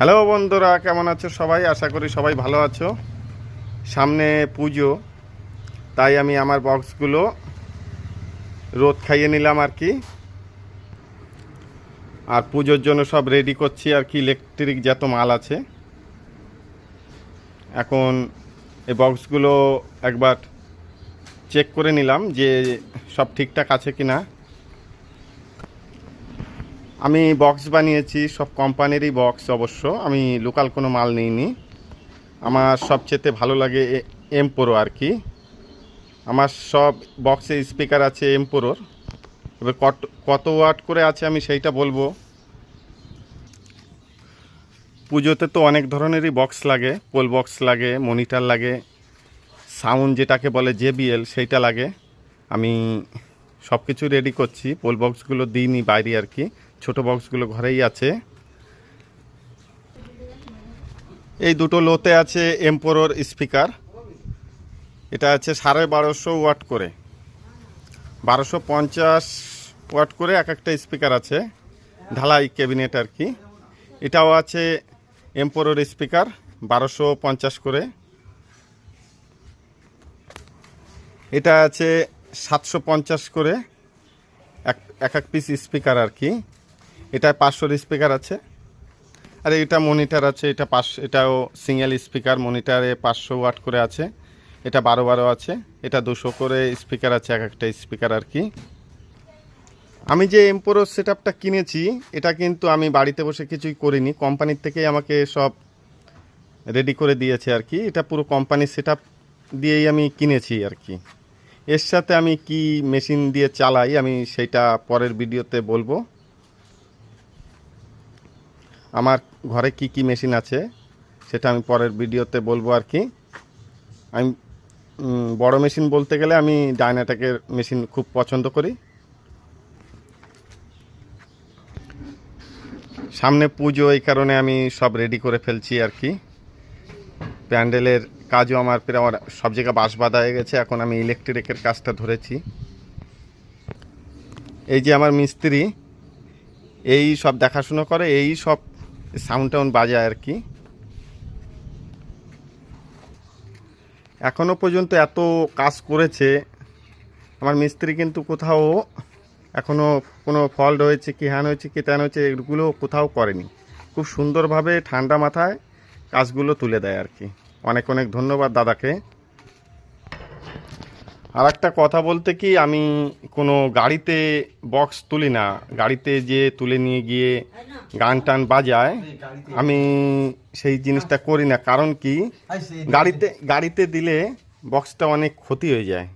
Hello বন্ধুরা, কেমন আছো সবাই? আশা করি সবাই ভালো আছো। সামনে পুজো, তাই আমি আমার বক্সগুলো রোদ খাইয়ে নিলাম আর কি। আর পুজোর জন্য সব রেডি করছি আর কি। ইলেকট্রিক যত মাল আছে, এখন এই বক্সগুলো একবার চেক করে নিলাম যে সব ঠিকঠাক আছে কি না। আমি বক্স বানিয়েছি সব কোম্পানিরই বক্স, অবশ্য আমি লোকাল কোনো মাল নিইনি। আমার সবচেয়ে ভালো লাগে এমপোরো আর কি। আমার সব বক্সে স্পিকার আছে এমপোরোর। এবার কত ওয়াট করে আছে আমি সেইটা বলবো। পুজোতে তো অনেক ধরনেরই বক্স লাগে, পোল বক্স লাগে, মনিটর লাগে, সাউন্ড যেটাকে বলে জেবিএল সেইটা লাগে। আমি সব কিছু রেডি করছি। পোল বক্সগুলো দিইনি বাইরে আর কি, ছোট বক্সগুলো ঘরেই আছে। এই দুটো লোতে আছে এমপোরোর স্পিকার। এটা আছে 1250 ওয়াট করে, 1250 ওয়াট করে এক একটা স্পিকার আছে, ঢালাই ক্যাবিনেট আর কি। এটাও আছে এমপোরোর স্পিকার, 1250 করে। এটা আছে 750 করে এক এক পিস স্পিকার আর কি। এটা 500 স্পিকার আছে। আর এটা মনিটর আছে, এটাও সিঙ্গেল স্পিকার, মনিটরে 500 ওয়াট করে আছে। এটা 12 আছে। এটা 200 করে স্পিকার আছে এক একটা স্পিকার আর কি। আমি যে এমপোরো সেটআপটা কিনেছি, এটা কিন্তু আমি বাড়িতে বসে কিছুই করিনি, কোম্পানির থেকেই আমাকে সব রেডি করে দিয়েছে আর কি। এটা পুরো কোম্পানির সেটআপ দিয়েই আমি কিনেছি আর কি। এর সাথে আমি কি মেশিন দিয়ে চালাই আমি সেইটা পরের ভিডিওতে বলবো। আমার ঘরে কি কি মেশিন আছে সেটা আমি পরের ভিডিওতে বলবো আর কি। আমি বড় মেশিন বলতে গেলে আমি ডায়নাটেকের মেশিন খুব পছন্দ করি। সামনে পুজো, এই কারণে আমি সব রেডি করে ফেলছি আর কি। প্যান্ডেলের কাজও আমার প্রায় সব জায়গায় বাঁশ বাঁধা হয়ে গেছে, এখন আমি ইলেকট্রিকের কাজটা ধরেছি। এই যে আমার মিস্ত্রি, এই সব দেখাশুনো করে, এই সব সাউন্ড টাউন বাজায় আর কি। এখনো পর্যন্ত এত কাজ করেছে আমার মিস্ত্রি, কিন্তু কোথাও এখনো কোনো ফল্ট হয়েছে কি হ্যান হয়েছে কি ত্যান হয়েছে এগুলো কোথাও করেনি। খুব সুন্দরভাবে ঠান্ডা মাথায় কাজগুলো তুলে দেয় আর কি। অনেক অনেক ধন্যবাদ দাদাকে। আর একটা কথা বলতে কি, আমি কোনো গাড়িতে বক্স তুলি না, গাড়িতে যে তুলে নিয়ে গিয়ে গান টান বাজায়, আমি সেই জিনিসটা করি না। কারণ কি, গাড়িতে দিলে বক্সটা অনেক ক্ষতি হয়ে যায়।